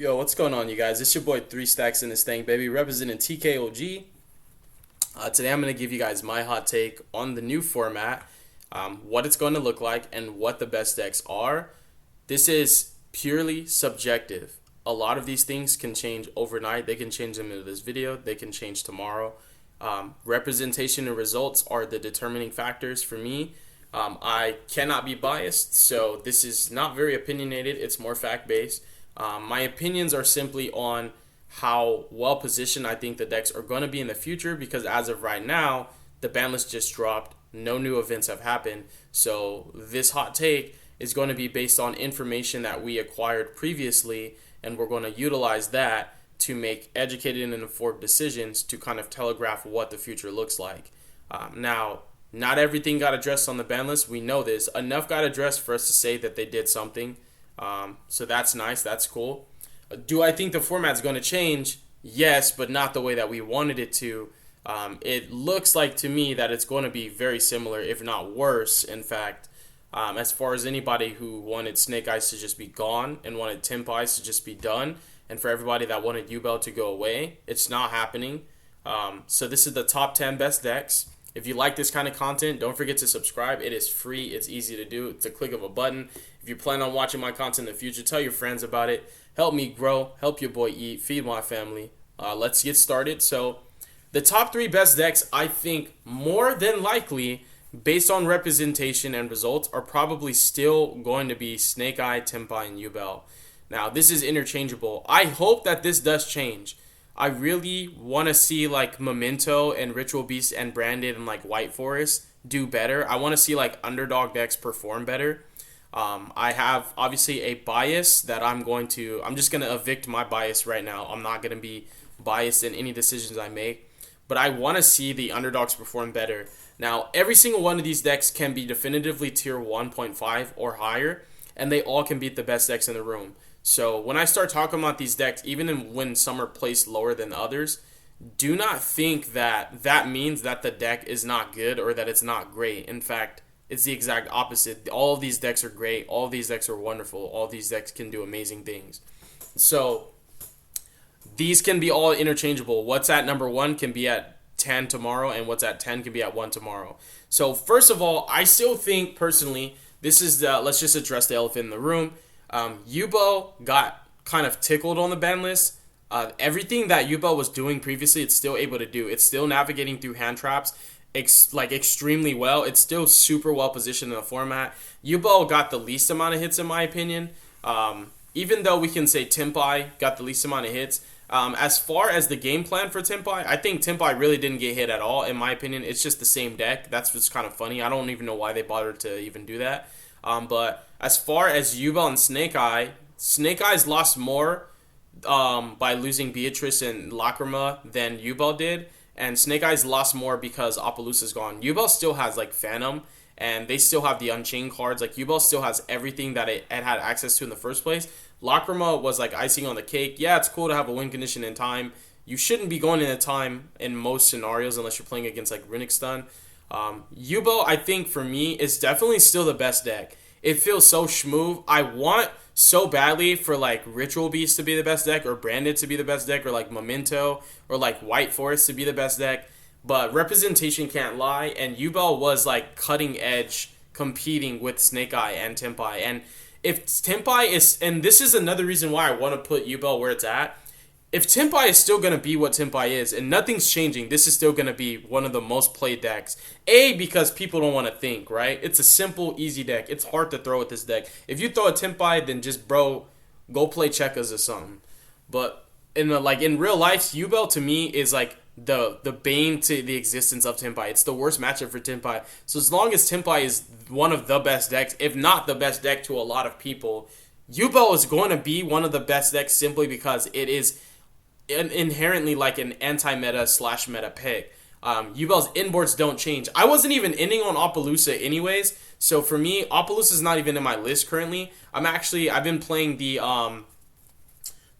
Yo, what's going on, you guys? It's your boy 3 Stacks in this thing, baby, representing TKOG. Today I'm going to give you guys my hot take on the new format, what it's going to look like, and what the best decks are. This is purely subjective. A lot of these things can change overnight. They can change them into this video. They can change tomorrow. Representation and results are the determining factors for me. I cannot be biased, so this is not very opinionated. It's more fact-based. My opinions are simply on how well positioned I think the decks are going to be in the future, because as of right now, the ban list just dropped. No new events have happened. So this hot take is going to be based on information that we acquired previously, and we're going to utilize that to make educated and informed decisions to kind of telegraph what the future looks like. Now, not everything got addressed on the ban list. We know this. Enough got addressed for us to say that they did something. So that's nice. That's cool. Do I think the format's going to change? Yes, but not the way that we wanted it to. It looks like to me that it's going to be very similar, if not worse, in fact. As far as anybody who wanted Snake Eyes to just be gone and wanted Tenpai to just be done, and for everybody that wanted Yubel to go away, it's not happening. So this is the top 10 best decks. If you like this kind of content, don't forget to subscribe. It is free. It's easy to do. It's a click of a button. If you plan on watching my content in the future, tell your friends about it. Help me grow. Help your boy eat. Feed my family. Let's get started. So the top 3 best decks, I think, more than likely, based on representation and results, are probably still going to be Snake Eye, Tenpai, and Yubel. Now, this is interchangeable. I hope that this does change. I really want to see like Momento and Ritual Beast and Branded and like White Forest do better. I want to see like underdog decks perform better. I have obviously a bias that I'm just going to evict my bias right now. I'm not going to be biased in any decisions I make, but I want to see the underdogs perform better. Now, every single one of these decks can be definitively tier 1.5 or higher, and they all can beat the best decks in the room. So when I start talking about these decks, even when some are placed lower than others, do not think that that means that the deck is not good or that it's not great. In fact, it's the exact opposite. All of these decks are great. All of these decks are wonderful. All of these decks can do amazing things. So these can be all interchangeable. What's at number 1 can be at 10 tomorrow, and what's at 10 can be at 1 tomorrow. So first of all, I still think personally, let's just address the elephant in the room. Yubel got kind of tickled on the ban list. Everything that Yubel was doing previously, it's still able to do. It's still navigating through hand traps extremely well. It's still super well positioned in the format. Yubel got the least amount of hits in my opinion. Even though we can say Tenpai got the least amount of hits. As far as the game plan for Tenpai, I think Tenpai really didn't get hit at all in my opinion. It's just the same deck. That's what's kind of funny. I don't even know why they bothered to even do that. But as far as Yubel and Snake Eyes lost more by losing Beatrice and Lacrima than Yubel did, and Snake Eyes lost more because Appaloosa's gone. Yubel still has like Phantom, and they still have the Unchained cards. Like Yubel still has everything that it had access to in the first place. Lacrima was like icing on the cake. Yeah, it's cool to have a win condition in time. You shouldn't be going into time in most scenarios unless you're playing against like Runic stun. Yubel, I think for me, is definitely still the best deck. It feels so smooth. I want so badly for like Ritual Beast to be the best deck, or Branded to be the best deck, or like Momento, or like White Forest to be the best deck. But representation can't lie, and Yubel was like cutting edge competing with Snake Eye and Tenpai. And if Tenpai is, and this is another reason why I want to put Yubel where it's at, if Tenpai is still going to be what Tenpai is, and nothing's changing, this is still going to be one of the most played decks. Because people don't want to think, right? It's a simple, easy deck. It's hard to throw with this deck. If you throw a Tenpai, then just, bro, go play checkers or something. But in real life, Yubel to me is like the bane to the existence of Tenpai. It's the worst matchup for Tenpai. So as long as Tenpai is one of the best decks, if not the best deck to a lot of people, Yubel is going to be one of the best decks simply because it is inherently like an anti-meta / meta pick. Yubel's inboards don't change. I wasn't even inning on Appaloosa anyways, so for me, Appaloosa is not even in my list currently. I've been playing the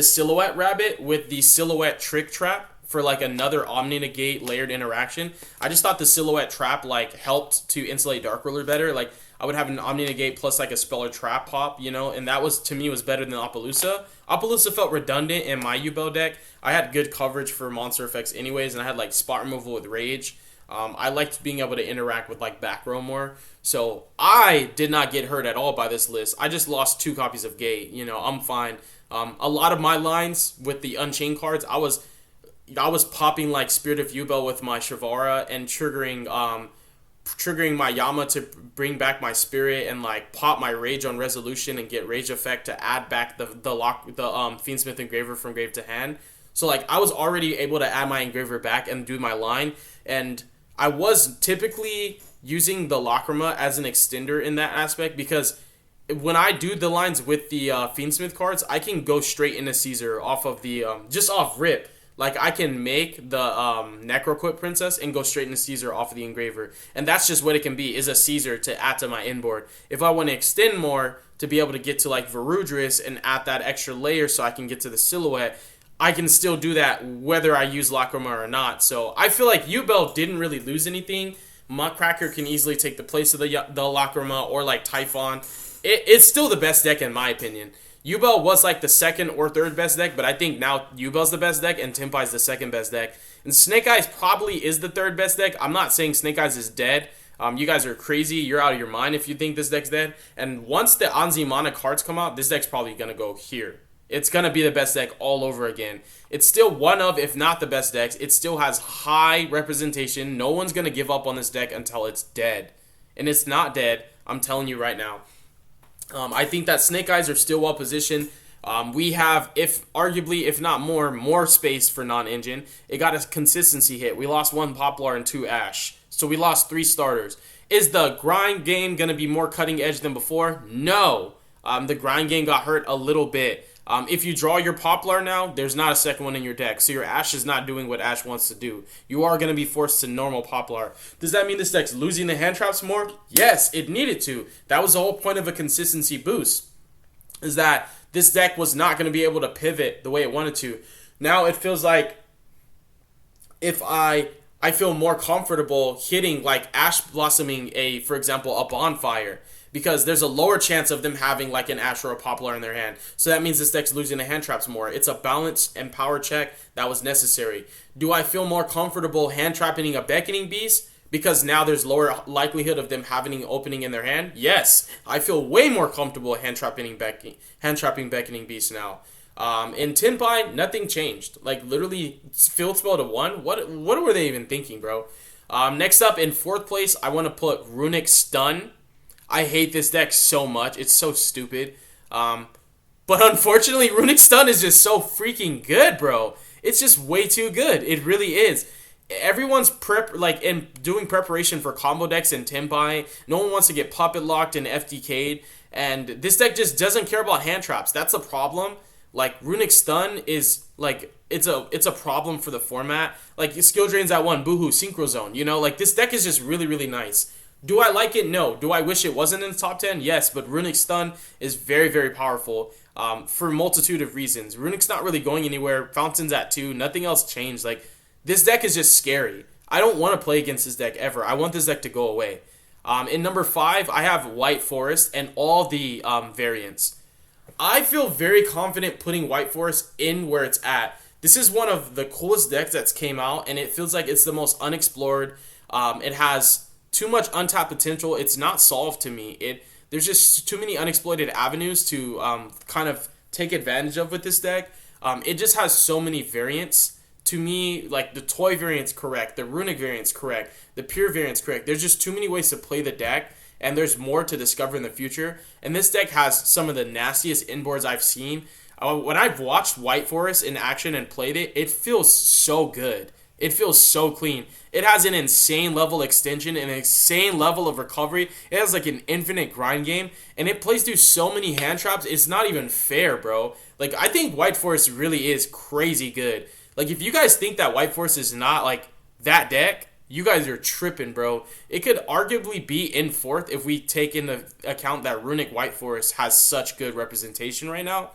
Silhouette Rabbit with the Silhouette Trick Trap for like another Omni Negate layered interaction. I just thought the Silhouette Trap like helped to insulate Dark Ruler better. Like I would have an Omni Negate plus like a Speller Trap pop, you know, and that was to me was better than Appaloosa. Appaloosa felt redundant in my Yubel deck. I had good coverage for monster effects anyways, and I had like spot removal with Rage. I liked being able to interact with like back row more. So I did not get hurt at all by this list. I just lost 2 copies of Gate. You know, I'm fine. A lot of my lines with the Unchained cards, I was popping like Spirit of Yubel with my Shavara and triggering my Yama to bring back my Spirit and like pop my Rage on Resolution and get Rage effect to add back the Fiendsmith Engraver from grave to hand. So like I was already able to add my Engraver back and do my line, and I was typically using the Lacrima as an extender in that aspect because when I do the lines with the Fiendsmith cards, I can go straight into Caesar off of the just off rip. Like I can make the Necroquip Princess and go straight into Caesar off of the Engraver, and that's just what it can be, is a Caesar to add to my inboard. If I want to extend more to be able to get to like Varudris and add that extra layer so I can get to the Silhouette, I can still do that whether I use Lacrima or not. So I feel like Yubel didn't really lose anything. Muckracker can easily take the place of the Lacrima or like Typhon. It's still the best deck in my opinion. Yubel was like the second or third best deck, but I think now Yubel's the best deck and Tenpai's the second best deck. And Snake Eyes probably is the third best deck. I'm not saying Snake Eyes is dead. You guys are crazy. You're out of your mind if you think this deck's dead. And once the Anzi Mana cards come out, this deck's probably going to go here. It's going to be the best deck all over again. It's still one of, if not the best decks. It still has high representation. No one's going to give up on this deck until it's dead. And it's not dead. I'm telling you right now. I think that Snake Eyes are still well positioned. We have, if arguably, if not more space for non-engine. It got a consistency hit. We lost 1 Poplar and 2 Ash. So we lost 3 starters. Is the grind game going to be more cutting edge than before? No. The grind game got hurt a little bit. If you draw your Poplar now, there's not a second one in your deck. So your Ash is not doing what Ash wants to do. You are going to be forced to normal Poplar. Does that mean this deck's losing the hand traps more? Yes, it needed to. That was the whole point of a consistency boost. Is that this deck was not going to be able to pivot the way it wanted to. Now it feels like if I feel more comfortable hitting like Ash blossoming for example, a Bonfire. Because there's a lower chance of them having like an Ash or a Poplar in their hand. So that means this deck's losing the hand traps more. It's a balance and power check that was necessary. Do I feel more comfortable hand trapping a Beckoning Beast? Because now there's lower likelihood of them having an opening in their hand? Yes. I feel way more comfortable hand trapping Beckoning Beast now. In Tenpai, nothing changed. Like literally field spell to 1. What were they even thinking, bro? Next up in 4th place, I want to put Runic Stun. I hate this deck so much. It's so stupid. But unfortunately, Runic Stun is just so freaking good, bro. It's just way too good. It really is. Everyone's doing preparation for combo decks in Tenpai. No one wants to get puppet locked and FDK'd. And this deck just doesn't care about hand traps. That's a problem. Like Runic Stun is like it's a problem for the format. Like skill drains at 1, boohoo, Synchro Zone. You know, like this deck is just really, really nice. Do I like it? No. Do I wish it wasn't in the top 10? Yes, but Runic Stun is very, very powerful for a multitude of reasons. Runic's not really going anywhere. Fountain's at 2. Nothing else changed. Like, this deck is just scary. I don't want to play against this deck ever. I want this deck to go away. In number 5, I have White Forest and all the variants. I feel very confident putting White Forest in where it's at. This is one of the coolest decks that's came out, and it feels like it's the most unexplored. It has too much untapped potential. It's not solved to me. There's just too many unexploited avenues to kind of take advantage of with this deck. It just has so many variants. To me, like the toy variant's correct, the Runic variant's correct, the pure variant's correct. There's just too many ways to play the deck, and there's more to discover in the future. And this deck has some of the nastiest inboards I've seen. When I've watched White Forest in action and played it, it feels so good. It feels so clean. It has an insane level extension, an insane level of recovery. It has like an infinite grind game, and it plays through so many hand traps. It's not even fair, bro. Like, I think White Forest really is crazy good. Like, if you guys think that White Forest is not like that deck, you guys are tripping, bro. It could arguably be in 4th if we take into account that Runic White Forest has such good representation right now.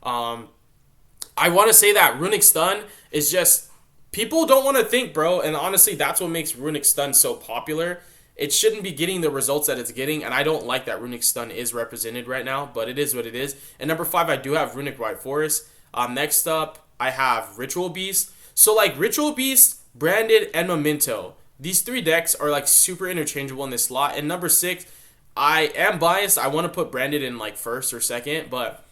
I want to say that Runic Stun is just People don't want to think, bro, and honestly, that's what makes Runic Stun so popular. It shouldn't be getting the results that it's getting, and I don't like that Runic Stun is represented right now, but it is what it is. And number 5, I do have Runic White Forest. Next up, I have Ritual Beast. So, like, Ritual Beast, Branded, and Memento. These 3 decks are, like, super interchangeable in this slot. And number 6, I am biased. I want to put Branded in, like, first or second, but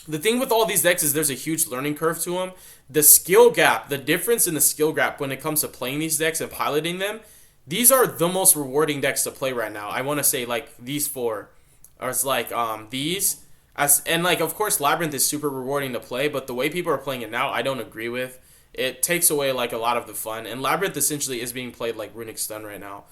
the thing with all these decks is there's a huge learning curve to them. The skill gap, the difference in the skill gap when it comes to playing these decks and piloting them, these are the most rewarding decks to play right now. I want to say, like, these 4 are like these. And, like, of course, Labyrinth is super rewarding to play, but the way people are playing it now, I don't agree with. It takes away, like, a lot of the fun. And Labyrinth essentially is being played like Runic Stun right now.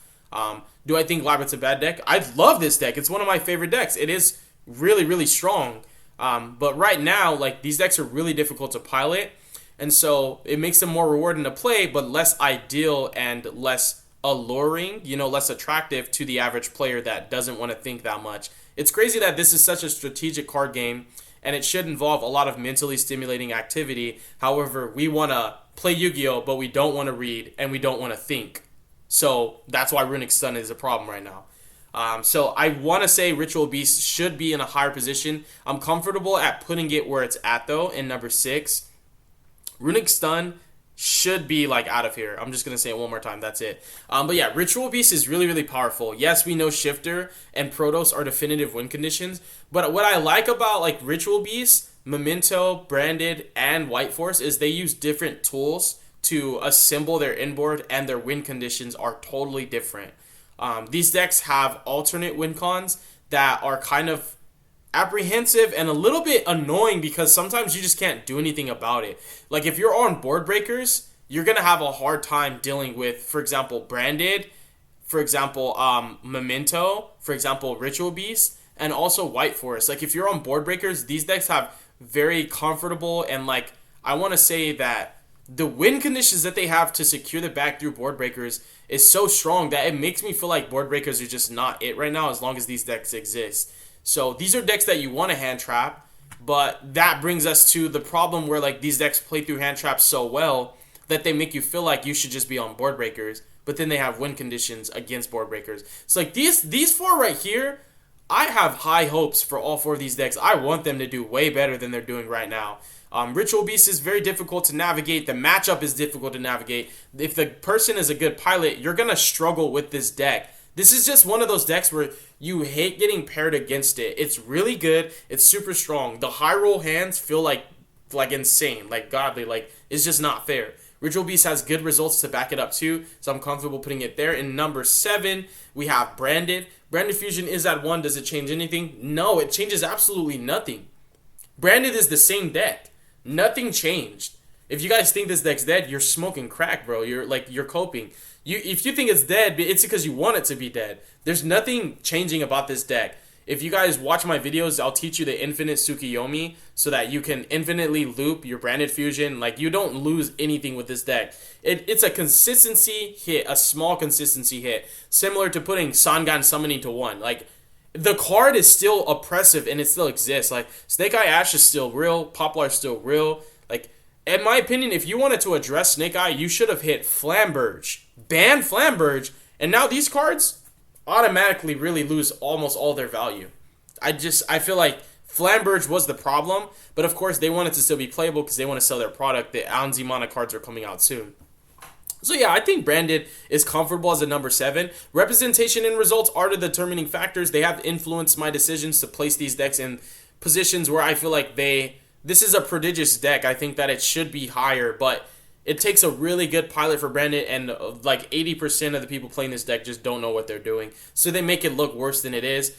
Do I think Labyrinth's a bad deck? I love this deck. It's one of my favorite decks. It is really, really strong. But right now, like, these decks are really difficult to pilot. And so it makes them more rewarding to play, but less ideal and less alluring, less attractive to the average player that doesn't want to think that much. It's crazy that this is such a strategic card game, and it should involve a lot of mentally stimulating activity. However, we want to play Yu-Gi-Oh!, but we don't want to read, and we don't want to think. So that's why Runic Stun is a problem right now. So I want to say Ritual Beast should be in a higher position. I'm comfortable at putting it where it's at, though, in number 6. Runic Stun should be, like, out of here. I'm just going to say it one more time. That's it. But yeah, Ritual Beast is really, really powerful. Yes, we know Shifter and Protos are definitive win conditions. But what I like about, like, Ritual Beast, Memento, Branded, and White Force is they use different tools to assemble their inboard, and their win conditions are totally different. These decks have alternate win cons that are kind of apprehensive and a little bit annoying because sometimes you just can't do anything about it. Like, if you're on board breakers, you're going to have a hard time dealing with, for example, Branded, for example, Memento, for example, Ritual Beast, and also White Forest. Like, if you're on board breakers, these decks have very comfortable and, like, I want to say that the win conditions that they have to secure the back through board breakers is so strong that it makes me feel like board breakers are just not it right now as long as these decks exist. So these are decks that you want to hand trap, but that brings us to the problem where, like, these decks play through hand traps so well that they make you feel like you should just be on board breakers, but then they have win conditions against board breakers. So, like, these 4 right here, I have high hopes for all 4 of these decks. I want them to do way better than they're doing right now. Ritual Beast is very difficult to navigate. The matchup is difficult to navigate. If the person is a good pilot, you're going to struggle with this deck. This is just one of those decks where you hate getting paired against it. It's really good. It's super strong. The high roll hands feel like insane, like godly. Like, it's just not fair. Ritual Beast has good results to back it up too, so I'm comfortable putting it there. In number 7, we have Branded. Branded Fusion is at 1. Does it change anything? No, it changes absolutely nothing. Branded is the same deck. Nothing changed. If you guys think this deck's dead, you're smoking crack, bro. You're coping. If you think it's dead, it's because you want it to be dead. There's nothing changing about this deck. If you guys watch my videos, I'll teach you the infinite Tsukiyomi so that you can infinitely loop your Branded Fusion. Like, you don't lose anything with this deck. It's a consistency hit, a small consistency hit, similar to putting Sangan Summoning to 1. Like, the card is still oppressive and it still exists. Like, Snake Eye Ash is still real, Poplar is still real. Like, in my opinion, if you wanted to address Snake Eye, you should have hit Flamberge. Ban Flamberge, and now these cards automatically really lose almost all their value. I feel like Flamberge was the problem, but of course they want it to still be playable because they want to sell their product. The Anzi Mana cards are coming out soon. So yeah, I think Branded is comfortable as a number 7. Representation and results are the determining factors. They have influenced my decisions to place these decks in positions where I feel like this is a prodigious deck. I think that it should be higher, but it takes a really good pilot for Branded, and like 80% of the people playing this deck just don't know what they're doing. So they make it look worse than it is.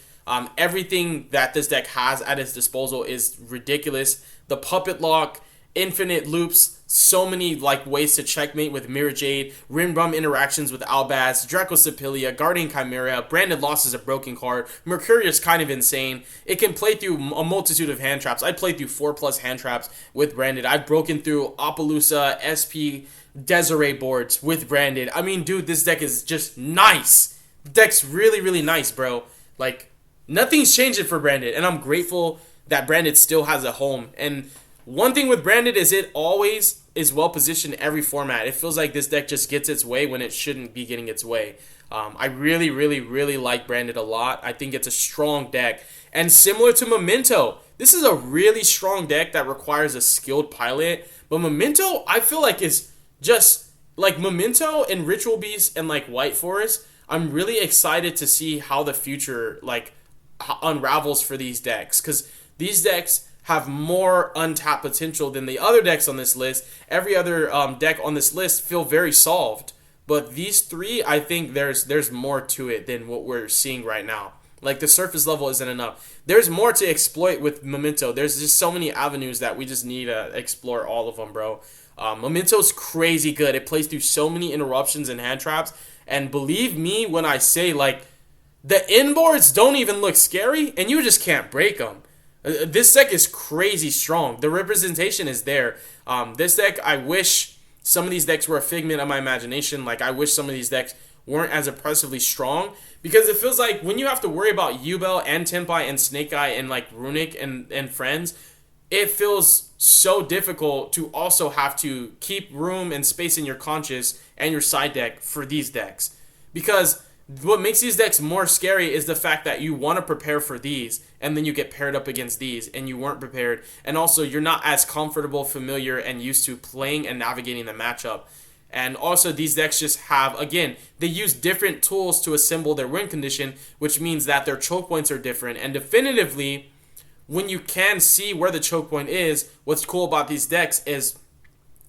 Everything that this deck has at its disposal is ridiculous. The Puppet Lock, infinite loops, so many like ways to checkmate with Mirror Jade, Rinbrum interactions with Albaz, Dracosipilia, Guardian Chimera. Branded Loss is a broken card. Mercurius kind of insane. It can play through a multitude of hand traps. I played through 4+ hand traps with Branded. I've broken through Appaloosa, SP, Desiree boards with Branded. I mean, dude, this deck is just nice. The deck's really, really nice, bro. Like, nothing's changing for Branded, and I'm grateful that Branded still has a home. And one thing with Branded is it always is well positioned every format. It feels like this deck just gets its way when it shouldn't be getting its way. I really, really, really like Branded a lot. I think it's a strong deck. And similar to Momento, this is a really strong deck that requires a skilled pilot. But Momento, I feel like is just like Memento and Ritual Beast and like White Forest. I'm really excited to see how the future like unravels for these decks, because these decks have more untapped potential than the other decks on this list. Every other deck on this list feel very solved, but these three, I think there's more to it than what we're seeing right now. Like the surface level isn't enough. There's more to exploit with Memento. There's just so many avenues that we just need to explore all of them, bro. Memento's crazy good. It plays through so many interruptions and hand traps. And believe me when I say, like, the inboards don't even look scary, and you just can't break them. This deck is crazy strong. The representation is there. This deck, I wish some of these decks were a figment of my imagination. Like, I wish some of these decks weren't as impressively strong, because it feels like when you have to worry about Yubel and Tenpai and Snake Eye and, like, Runic and friends, it feels so difficult to also have to keep room and space in your conscious and your side deck for these decks. Because what makes these decks more scary is the fact that you want to prepare for these, and then you get paired up against these, and you weren't prepared. And also, you're not as comfortable, familiar, and used to playing and navigating the matchup. And also, these decks just have, again, they use different tools to assemble their win condition, which means that their choke points are different. And definitively, when you can see where the choke point is, what's cool about these decks is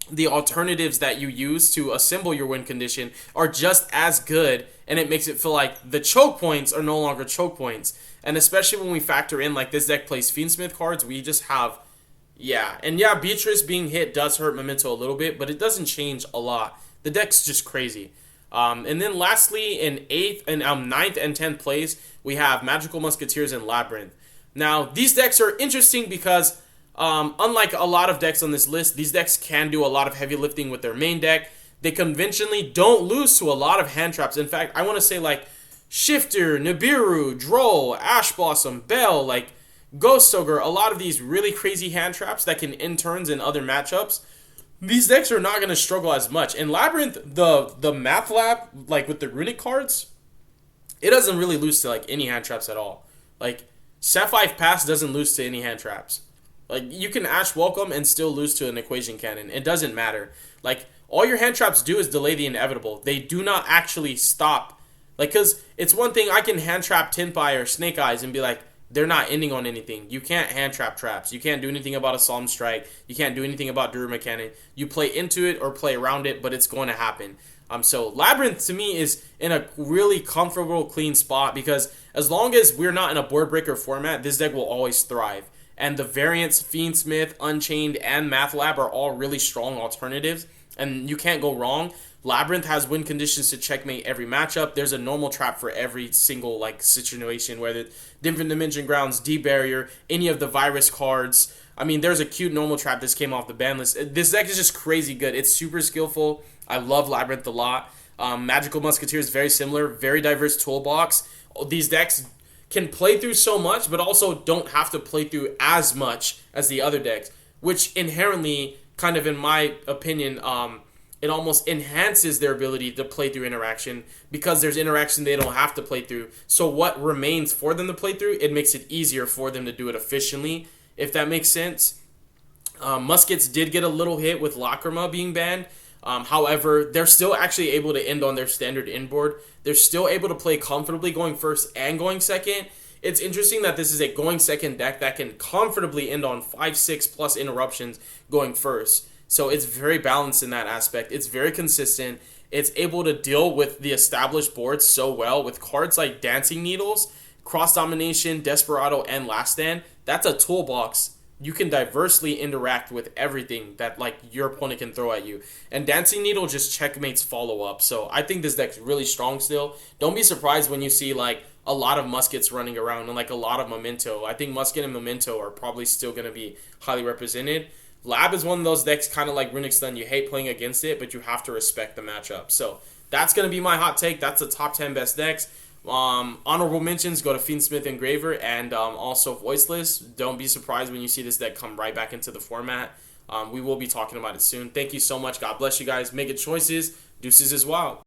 the alternatives that you use to assemble your win condition are just as good, and it makes it feel like the choke points are no longer choke points. And especially when we factor in, like, this deck plays Fiendsmith cards, we just have, Beatrice being hit does hurt Memento a little bit, but it doesn't change a lot. The deck's just crazy. And then lastly, in 9th and 10th place, we have Magical Musketeers and Labyrinth. Now, these decks are interesting because unlike a lot of decks on this list, these decks can do a lot of heavy lifting with their main deck. They conventionally don't lose to a lot of hand traps. In fact, I want to say like Shifter, Nibiru, Droll, Ash Blossom, Bell, like Ghost Ogre, a lot of these really crazy hand traps that can end turns in other matchups. These decks are not going to struggle as much. In Labyrinth, the Math Lab, like with the Runic cards, it doesn't really lose to like any hand traps at all. Like Sapphire Pass doesn't lose to any hand traps. Like, you can Ash Welcome and still lose to an Equation Cannon. It doesn't matter. Like, all your hand traps do is delay the inevitable. They do not actually stop. Like, because it's one thing I can hand trap Tenpai or Snake Eyes and be like, they're not ending on anything. You can't hand trap traps. You can't do anything about a Psalm Strike. You can't do anything about Duruma Cannon. You play into it or play around it, but it's going to happen. So Labyrinth to me is in a really comfortable, clean spot, because as long as we're not in a board breaker format, this deck will always thrive. And the variants, Fiendsmith, Unchained, and Math Lab are all really strong alternatives, and you can't go wrong. Labyrinth has win conditions to checkmate every matchup. There's a normal trap for every single like situation, whether Different Dimension Grounds, D-Barrier, any of the virus cards. I mean, there's a cute normal trap. This came off the ban list. This deck is just crazy good. It's super skillful. I love Labyrinth a lot. Magical Musketeers, very similar. Very diverse toolbox. These decks can play through so much, but also don't have to play through as much as the other decks, which inherently, kind of in my opinion, it almost enhances their ability to play through interaction, because there's interaction they don't have to play through. So what remains for them to play through, it makes it easier for them to do it efficiently, if that makes sense. Muskets did get a little hit with Lacrima being banned. However, they're still actually able to end on their standard inboard. They're still able to play comfortably going first and going second. It's interesting that this is a going second deck that can comfortably end on 5-6 plus interruptions going first. So it's very balanced in that aspect. It's very consistent. It's able to deal with the established boards so well with cards like Dancing Needles, Cross Domination, Desperado, and Last Stand. That's a toolbox. You can diversely interact with everything that like your opponent can throw at you. And Dancing Needle just checkmates follow-up. So I think this deck's really strong still. Don't be surprised when you see like a lot of Muskets running around and like a lot of Memento. I think Musket and Memento are probably still going to be highly represented. Lab is one of those decks kind of like Runic Stun. You hate playing against it, but you have to respect the matchup. So that's going to be my hot take. That's the top 10 best decks. Honorable mentions go to Fiendsmith Engraver and also Voiceless. Don't be surprised when you see this deck come right back into the format. We will be talking about it soon. Thank you so much. God bless you guys. Make good choices. Deuces as well.